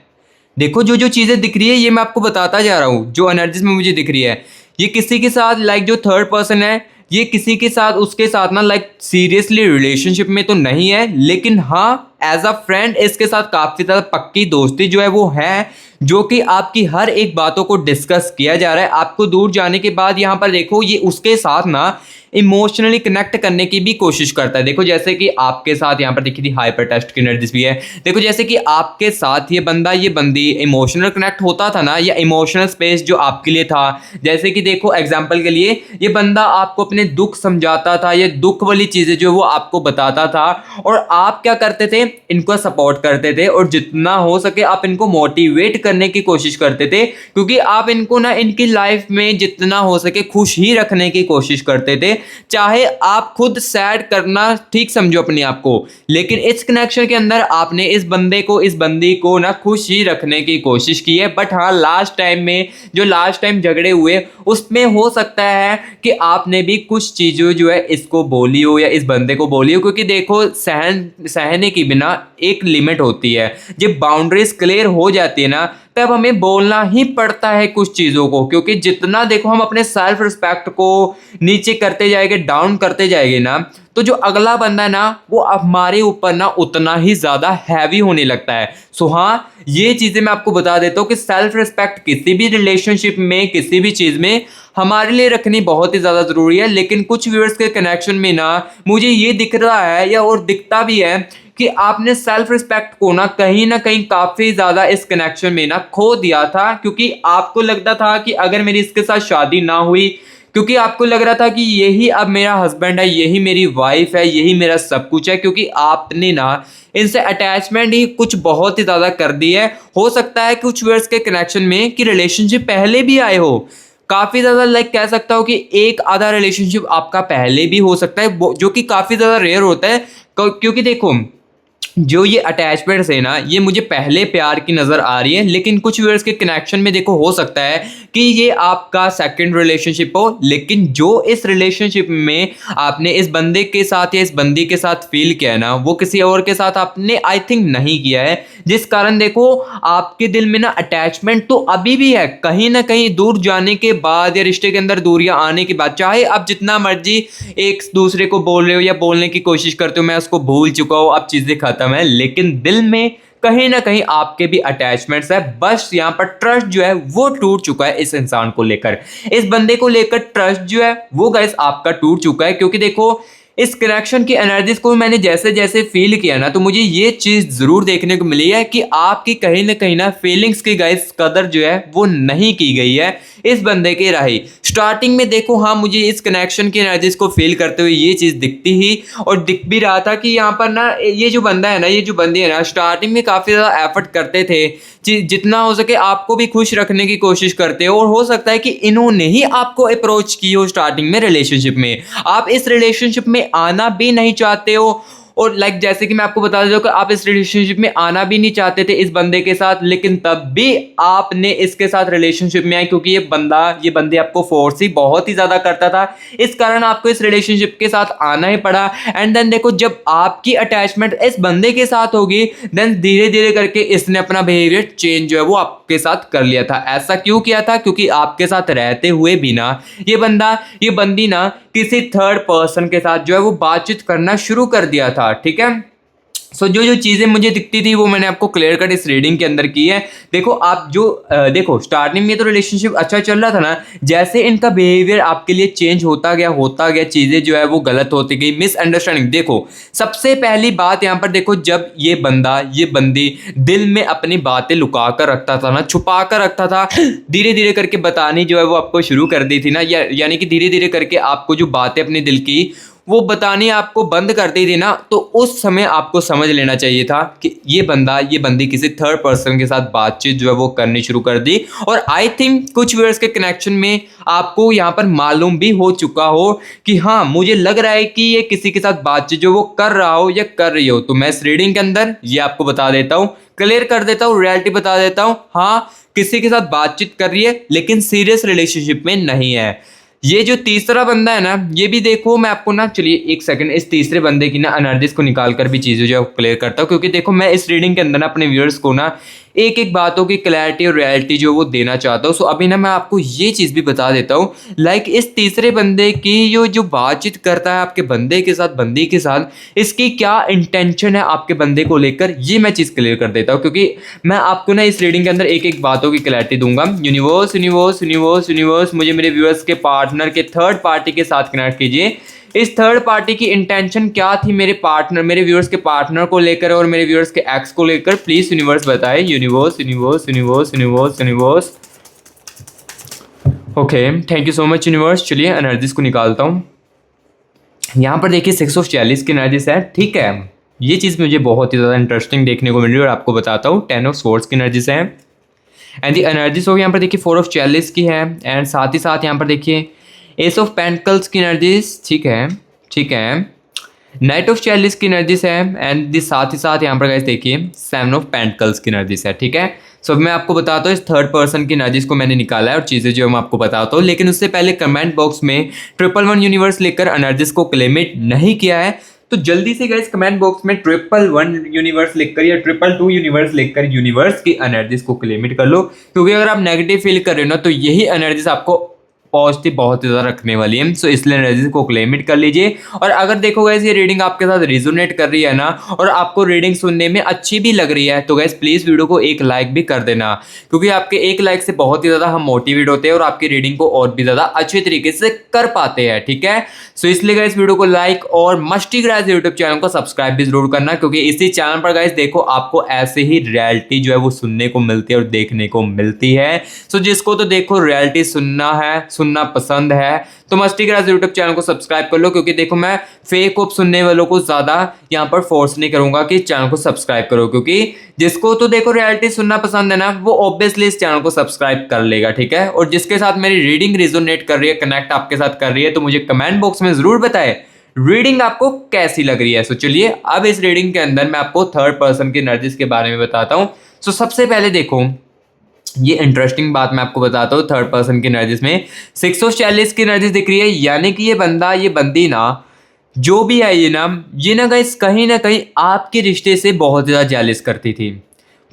देखो जो जो चीज़ें दिख रही है ये मैं आपको बताता जा रहा हूँ, जो एनर्जीज में मुझे दिख रही है ये किसी के साथ लाइक जो थर्ड पर्सन है ये किसी के साथ उसके साथ ना लाइक सीरियसली रिलेशनशिप में तो नहीं है, लेकिन हाँ एज अ फ्रेंड इसके साथ काफ़ी ज़्यादा पक्की दोस्ती जो है वो है, जो कि आपकी हर एक बातों को डिस्कस किया जा रहा है। आपको दूर जाने के बाद यहाँ पर देखो ये उसके साथ ना इमोशनली कनेक्ट करने की भी कोशिश करता है। देखो जैसे कि आपके साथ यहाँ पर देखी थी हाइपर टेस्ट की एनर्जीज भी है। देखो जैसे कि आपके साथ ये बंदा ये बंदी इमोशनल कनेक्ट होता था ना, या इमोशनल स्पेस जो आपके लिए था, जैसे कि देखो एग्जांपल के लिए ये बंदा आपको अपने दुख समझाता था, ये दुख वाली चीज़ें जो वो आपको बताता था और आप क्या करते थे इनको सपोर्ट करते थे और जितना हो सके आप इनको मोटिवेट करने की कोशिश करते थे, क्योंकि आप इनको ना इनकी लाइफ में जितना हो सके खुश ही रखने की कोशिश करते थे। चाहे आप खुद सैड करना ठीक समझो अपने आप को, लेकिन इस कनेक्शन के अंदर आपने इस बंदे को, इस बंदी को ना खुश ही रखने की कोशिश की है। बट हाँ, लास्ट टाइम में जो लास्ट टाइम झगड़े हुए उसमें हो सकता है कि आपने भी कुछ चीज़ों जो है इसको बोली हो या इस बंदे को बोली हो, क्योंकि देखो सहने की बिना एक लिमिट होती है। जब बाउंड्रीज क्लियर हो जाती है ना, तब हमें बोलना ही पड़ता है कुछ चीज़ों को, क्योंकि जितना देखो हम अपने सेल्फ रिस्पेक्ट को नीचे करते जाएंगे, डाउन करते जाएंगे ना, तो जो अगला बंदा है ना वो हमारे ऊपर ना उतना ही ज़्यादा हैवी होने लगता है। सो हाँ, ये चीज़ें मैं आपको बता देता हूँ कि सेल्फ रिस्पेक्ट किसी भी रिलेशनशिप में, किसी भी चीज़ में हमारे लिए रखनी बहुत ही ज़्यादा ज़रूरी है। लेकिन कुछ व्यूअर्स के कनेक्शन में ना मुझे ये दिख रहा है या और दिखता भी है कि आपने सेल्फ रिस्पेक्ट को ना कहीं काफ़ी ज़्यादा इस कनेक्शन में ना खो दिया था, क्योंकि आपको लगता था कि अगर मेरी इसके साथ शादी ना हुई, क्योंकि आपको लग रहा था कि यही अब मेरा हस्बैंड है, यही मेरी वाइफ है, यही मेरा सब कुछ है, क्योंकि आपने ना इनसे अटैचमेंट ही कुछ बहुत ही ज़्यादा कर दी है। हो सकता है कुछ व्यूअर्स के कनेक्शन में कि रिलेशनशिप पहले भी आए हो, काफ़ी ज़्यादा लाइक कह सकता हूँ कि एक आधा रिलेशनशिप आपका पहले भी हो सकता है, जो कि काफ़ी ज़्यादा रेयर होता है। क्योंकि देखो, जो ये अटैचमेंट्स है ना, ये मुझे पहले प्यार की नज़र आ रही है, लेकिन कुछ व्यूअर्स के कनेक्शन में देखो हो सकता है कि ये आपका सेकंड रिलेशनशिप हो, लेकिन जो इस रिलेशनशिप में आपने इस बंदे के साथ या इस बंदी के साथ फील किया है ना, वो किसी और के साथ आपने आई थिंक नहीं किया है, जिस कारण देखो आपके दिल में ना अटैचमेंट तो अभी भी है। कहीं ना कहीं दूर जाने के बाद या रिश्ते के अंदर दूरियां आने के बाद, चाहे आप जितना मर्जी एक दूसरे को बोल रहे हो या बोलने की कोशिश करते हो मैं उसको भूल चुका हूँ, अब चीज़ें खत्म है, लेकिन दिल में कहीं ना कहीं आपके भी अटैचमेंट्स है। बस यहाँ पर ट्रस्ट जो है वो टूट चुका है इस इंसान को लेकर, इस बंदे को लेकर ट्रस्ट जो है वो गाइस आपका टूट चुका है। क्योंकि देखो, इस कनेक्शन की एनर्जीज को मैंने जैसे जैसे फील किया ना, तो मुझे ये चीज़ ज़रूर देखने को मिली है कि आपकी कहीं ना फीलिंग्स की गाइस कदर जो है वो नहीं की गई है इस बंदे के राही। स्टार्टिंग में देखो, हाँ, मुझे इस कनेक्शन की एनर्जीज को फील करते हुए ये चीज़ दिखती ही और दिख भी रहा था कि यहाँ पर ना ये जो बंदा है ना, ये जो बंदी है ना, स्टार्टिंग में काफ़ी ज़्यादा एफर्ट करते थे, जितना हो सके आपको भी खुश रखने की कोशिश करते हो। और हो सकता है कि इन्होंने ही आपको अप्रोच की हो स्टार्टिंग में रिलेशनशिप में, आप इस रिलेशनशिप में आना भी नहीं चाहते हो। और लाइक जैसे कि मैं आपको बता दूं कि आप इस रिलेशनशिप में आना भी नहीं चाहते थे इस बंदे के साथ, लेकिन तब भी आपने इसके साथ रिलेशनशिप में आए, क्योंकि ये बंदे आपको फोर्स ही बहुत ही ज्यादा करता था, इस कारण आपको इस रिलेशनशिप के साथ आना ही पड़ा। एंड देन देखो, जब आपकी अटैचमेंट इस बंदे के साथ होगी, देन धीरे धीरे करके इसने अपना बिहेवियर चेंज जो है वो आपके साथ कर लिया था। ऐसा क्यों किया था? क्योंकि आपके साथ रहते हुए भी ना ये बंदी ना किसी थर्ड पर्सन के साथ जो है वो बातचीत करना शुरू कर दिया था। ठीक है, सो जो चीज़ें मुझे दिखती थी वो मैंने आपको क्लियर कट इस रीडिंग के अंदर की है। देखो, आप जो देखो स्टार्टिंग में तो रिलेशनशिप अच्छा चल रहा था ना, जैसे इनका बिहेवियर आपके लिए चेंज होता गया, चीज़ें जो है वो गलत होती गई, मिसअंडरस्टैंडिंग। देखो, सबसे पहली बात यहाँ पर देखो, जब ये बंदी दिल में अपनी बातें लुका कर रखता था ना, छुपा कर रखता था, धीरे धीरे करके बतानी जो है वो आपको शुरू कर दी थी ना, यानी कि धीरे धीरे करके आपको जो बातें अपने दिल की वो बतानी आपको बंद कर दी थी ना, तो उस समय आपको समझ लेना चाहिए था कि ये बंदी किसी थर्ड पर्सन के साथ बातचीत जो है वो करनी शुरू कर दी। और आई थिंक कुछ व्यूअर्स के कनेक्शन में आपको यहाँ पर मालूम भी हो चुका हो कि हाँ, मुझे लग रहा है कि ये किसी के साथ बातचीत जो वो कर रहा हो या कर रही हो। तो मैं इस रीडिंग के अंदर ये आपको बता देता हूँ, क्लियर कर देता हूँ, रियलिटी बता देता हूँ। हाँ, किसी के साथ बातचीत कर रही है, लेकिन सीरियस रिलेशनशिप में नहीं है। ये जो तीसरा बंदा है ना, ये भी देखो, मैं आपको ना, चलिए एक सेकंड, इस तीसरे बंदे की ना एनर्जीज को निकाल कर भी चीज़ें जो है क्लियर करता हूँ। क्योंकि देखो, मैं इस रीडिंग के अंदर ना अपने व्यूअर्स को ना एक एक बातों की क्लैरिटी और रियलिटी जो वो देना चाहता हूँ। सो अभी ना मैं आपको ये चीज़ भी बता देता हूँ, लाइक इस तीसरे बंदे की जो बातचीत करता है आपके बंदे के साथ, बंदी के साथ, इसकी क्या इंटेंशन है आपके बंदे को लेकर, ये मैं चीज़ क्लियर कर देता हूँ। क्योंकि मैं आपको ना इस रीडिंग के अंदर एक एक बातों की क्लैरिटी दूंगा। यूनिवर्स यूनिवर्स यूनिवर्स यूनिवर्स मुझे मेरे व्यूअर्स के पार्टनर के थर्ड पार्टी के साथ कनेक्ट कीजिए। इस थर्ड पार्टी की इंटेंशन क्या थी मेरे व्यूअर्स के पार्टनर को लेकर और मेरे व्यूअर्स के एक्स को लेकर, प्लीज यूनिवर्स बताए। Universe universe universe universe universe okay, thank you so much universe. चलिए एनर्जीज को निकालता हूँ। यहाँ पर देखिए 640 की एनर्जीज है। ठीक है, ये चीज़ मुझे बहुत ही ज़्यादा इंटरेस्टिंग देखने को मिल रही है और आपको बताता हूँ 10 ऑफ स्वॉर्ड्स की एनर्जीज है। एंड दी एनर्जीज हो यहाँ पर देखिए 4 ऑफ चैलिस की है, एंड साथ ही साथ यहाँ पर देखिए एस ऑफ पेंटिकल्स की एनर्जीज, ठीक है, ठीक है, नाइट ऑफ चैलिस की एनर्जीज है, एंड दी साथ ही साथ यहाँ पर गाइस देखिए 7 ऑफ पेंटिकल्स की एनर्जीज है, ठीक है। सो मैं आपको बताता हूँ इस थर्ड पर्सन की एनर्जीज को मैंने निकाला है और चीज़ें जो मैं आपको बताता हूँ, लेकिन उससे पहले कमेंट बॉक्स में 111 यूनिवर्स लेकर एनर्जीज को क्लेमिट नहीं किया है तो जल्दी से गाइस कमेंट बॉक्स में 111 यूनिवर्स लिखकर या 222 यूनिवर्स लिखकर यूनिवर्स की एनर्जीज को क्लेमिट कर लो, क्योंकि अगर आप नेगेटिव फील कर रहे हो ना तो यही एनर्जीज आपको पॉजिटिव बहुत ज़्यादा रखने वाली है। सो इसलिए एनर्जीज को क्लेमिट कर लीजिए। और अगर देखो गैस ये रीडिंग आपके साथ रिजोनेट कर रही है ना और आपको रीडिंग सुनने में अच्छी भी लग रही है तो गैस प्लीज़ वीडियो को एक लाइक भी कर देना, क्योंकि आपके एक लाइक से बहुत ही ज़्यादा हम मोटिवेट होते हैं और आपकी रीडिंग को और भी ज़्यादा अच्छे तरीके से कर पाते हैं, ठीक है। सो इसलिए गैस वीडियो को लाइक और मस्टी ग्राज यूट्यूब चैनल को सब्सक्राइब भी जरूर करना, क्योंकि इसी चैनल पर गैस देखो आपको ऐसे ही रियलिटी जो है वो सुनने को मिलती है और देखने को मिलती है। सो जिसको तो देखो रियलिटी सुनना है, सुनना पसंद है तो मस्टी ग्राज यूट्यूब चैनल को सब्सक्राइब कर लो, क्योंकि देखो मैं फेक होप सुनने वालों को ज्यादा यहाँ पर फोर्स नहीं करूंगा कि चैनल को सब्सक्राइब करो, क्योंकि जिसको तो देखो रियलिटी सुनना पसंद है ना वो ऑब्वियसली इस चैनल को सब्सक्राइब कर लेगा, ठीक है। और जिसके साथ मेरी रीडिंग रिजोनेट कर रही है, कनेक्ट आपके साथ कर रही है, तो मुझे कमेंट बॉक्स में जरूर बताए रीडिंग आपको कैसी लग रही है। सो चलिए अब इस रीडिंग के अंदर मैं आपको थर्ड पर्सन की एनर्जीज के बारे में बताता हूँ। सो सबसे पहले देखो ये इंटरेस्टिंग बात मैं आपको बताता हूँ, थर्ड पर्सन की एनर्जीज में 640 की एनर्जीज दिख रही है, यानी कि ये बंदा ये बंदी ना जो भी है ये ना गाइस कहीं ना कहीं आपके रिश्ते से बहुत ज़्यादा जेलिस करती थी,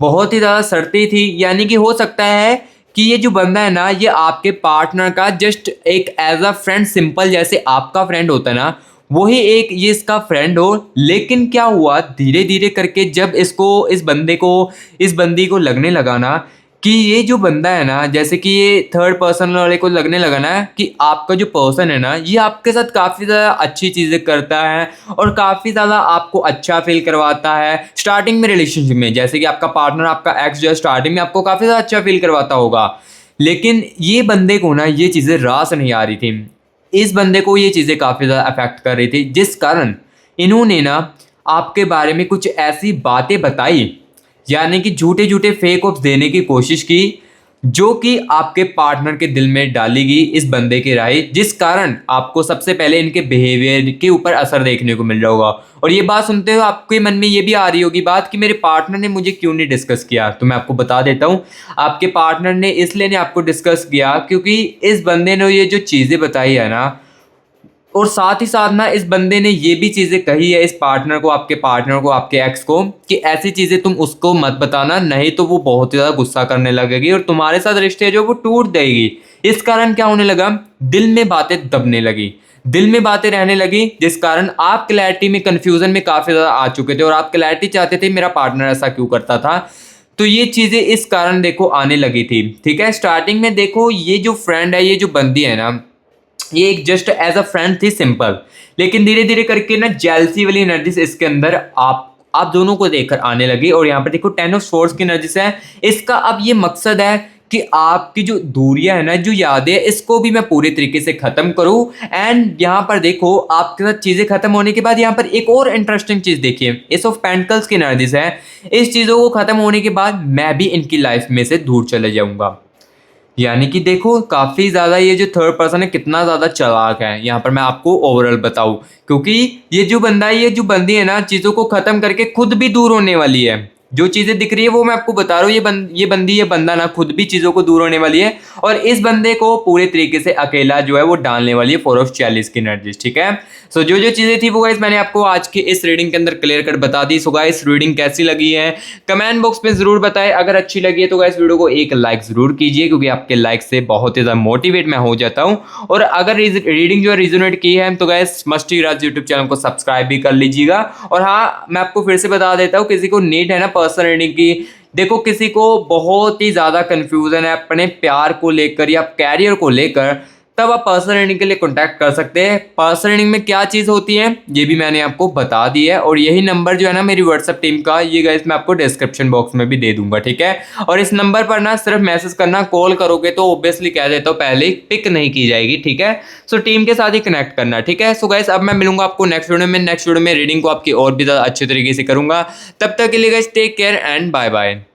बहुत ही ज़्यादा सड़ती थी। यानी कि हो सकता है कि ये जो बंदा है ना ये आपके पार्टनर का जस्ट एक एज अ फ्रेंड, सिंपल जैसे आपका फ्रेंड होता है ना वही एक ये इसका फ्रेंड हो। लेकिन क्या हुआ धीरे धीरे करके जब इस बंदी को लगने लगा ना कि ये जो बंदा है ना, जैसे कि ये थर्ड पर्सन वाले को लगने लगा ना कि आपका जो पर्सन है ना ये आपके साथ काफ़ी ज़्यादा अच्छी चीज़ें करता है और काफ़ी ज़्यादा आपको अच्छा फील करवाता है स्टार्टिंग में रिलेशनशिप में। जैसे कि आपका पार्टनर, आपका एक्स जो है स्टार्टिंग में आपको काफ़ी ज़्यादा अच्छा फील करवाता होगा, लेकिन ये बंदे को ना ये चीज़ें रास नहीं आ रही थी, इस बंदे को ये चीज़ें काफ़ी ज़्यादा अफेक्ट कर रही थी, जिस कारण इन्होंने ना आपके बारे में कुछ ऐसी बातें बताई, यानी कि झूठे झूठे फेक ऑफ्स देने की कोशिश की, जो कि आपके पार्टनर के दिल में डालेगी इस बंदे की राय, जिस कारण आपको सबसे पहले इनके बिहेवियर के ऊपर असर देखने को मिल रहा होगा। और ये बात सुनते हुए आपके मन में ये भी आ रही होगी बात कि मेरे पार्टनर ने मुझे क्यों नहीं डिस्कस किया। तो मैं आपको बता देता हूँ, आपके पार्टनर ने इसलिए नहीं आपको डिस्कस किया क्योंकि इस बंदे ने ये जो चीज़ें बताई है ना, और साथ ही साथ ना इस बंदे ने ये भी चीज़ें कही है इस पार्टनर को, आपके पार्टनर को, आपके एक्स को, कि ऐसी चीज़ें तुम उसको मत बताना, नहीं तो वो बहुत ही ज़्यादा गुस्सा करने लगेगी और तुम्हारे साथ रिश्ते जो वो टूट देगी। इस कारण क्या होने लगा, दिल में बातें दबने लगी, दिल में बातें रहने लगी, जिस कारण आप क्लैरिटी में, कन्फ्यूजन में काफ़ी ज़्यादा आ चुके थे और आप क्लैरिटी चाहते थे मेरा पार्टनर ऐसा क्यों करता था। तो ये चीज़ें इस कारण देखो आने लगी थी, ठीक है। स्टार्टिंग में देखो ये जो फ्रेंड है, ये जो बंदी है ना, ये एक जस्ट एज अ फ्रेंड थी सिंपल, लेकिन धीरे धीरे करके ना जेलसी वाली एनर्जीज इसके अंदर आप दोनों को देखकर आने लगी। और यहाँ पर देखो 10 ऑफ सोर्ड्स की एनर्जीज है, इसका अब ये मकसद है कि आपकी जो दूरियां है ना, जो यादें, इसको भी मैं पूरे तरीके से खत्म करूं। एंड यहाँ पर देखो आपके साथ चीजें खत्म होने के बाद यहाँ पर एक और इंटरेस्टिंग चीज देखिए, एस ऑफ पेंटिकल्स की एनर्जीज है, इस चीजों को खत्म होने के बाद मैं भी इनकी लाइफ में से दूर चले जाऊंगा। यानी कि देखो काफ़ी ज़्यादा ये जो थर्ड पर्सन है कितना ज़्यादा चालाक है, यहाँ पर मैं आपको ओवरऑल बताऊँ, क्योंकि ये जो बंदा है, ये जो बंदी है ना, चीज़ों को ख़त्म करके खुद भी दूर होने वाली है। जो चीज़ें दिख रही है वो मैं आपको बता रहा हूँ, ये बंदा ना खुद भी चीज़ों को दूर होने वाली है और इस बंदे को पूरे तरीके से अकेला जो है वो डालने वाली है 4 ऑफ 40 की एनर्जीज, ठीक है। सो जो जो चीज़ें थी वो गाइस मैंने आपको आज की इस रीडिंग के अंदर क्लियर कट बता दी। सो गाइस रीडिंग कैसी लगी है कमेंट बॉक्स में ज़रूर बताएं, अगर अच्छी लगी है तो गाइस वीडियो को एक लाइक ज़रूर कीजिए, क्योंकि आपके लाइक से बहुत ही ज़्यादा मोटिवेट मैं हो जाता हूँ। और अगर रीडिंग जो है रिजोनेट की है तो गाइस मस्टी राज यूट्यूब चैनल को सब्सक्राइब भी कर लीजिएगा। और हाँ, मैं आपको फिर से बता देता हूँ, किसी को नीड है ना पर्सनल रीडिंग की, देखो किसी को बहुत ही ज़्यादा कन्फ्यूज़न है अपने प्यार को लेकर या कैरियर को लेकर, तब आप पर्सनल रीडिंग के लिए कॉन्टैक्ट कर सकते हैं। पर्सनल रीडिंग में क्या चीज़ होती है ये भी मैंने आपको बता दी है, और यही नंबर जो है ना मेरी व्हाट्सएप टीम का, ये गाइस मैं आपको डिस्क्रिप्शन बॉक्स में भी दे दूंगा, ठीक है। और इस नंबर पर ना सिर्फ मैसेज करना, कॉल करोगे तो ऑब्वियसली कह देता हूँ पहले पिक नहीं की जाएगी, ठीक है। सो टीम के साथ ही कनेक्ट करना, ठीक है। सो गाइस अब मैं मिलूंगा आपको नेक्स्ट वीडियो में रीडिंग को आपकी और भी ज़्यादा अच्छे तरीके से करूंगा। तब तक के लिए guys take care and bye bye.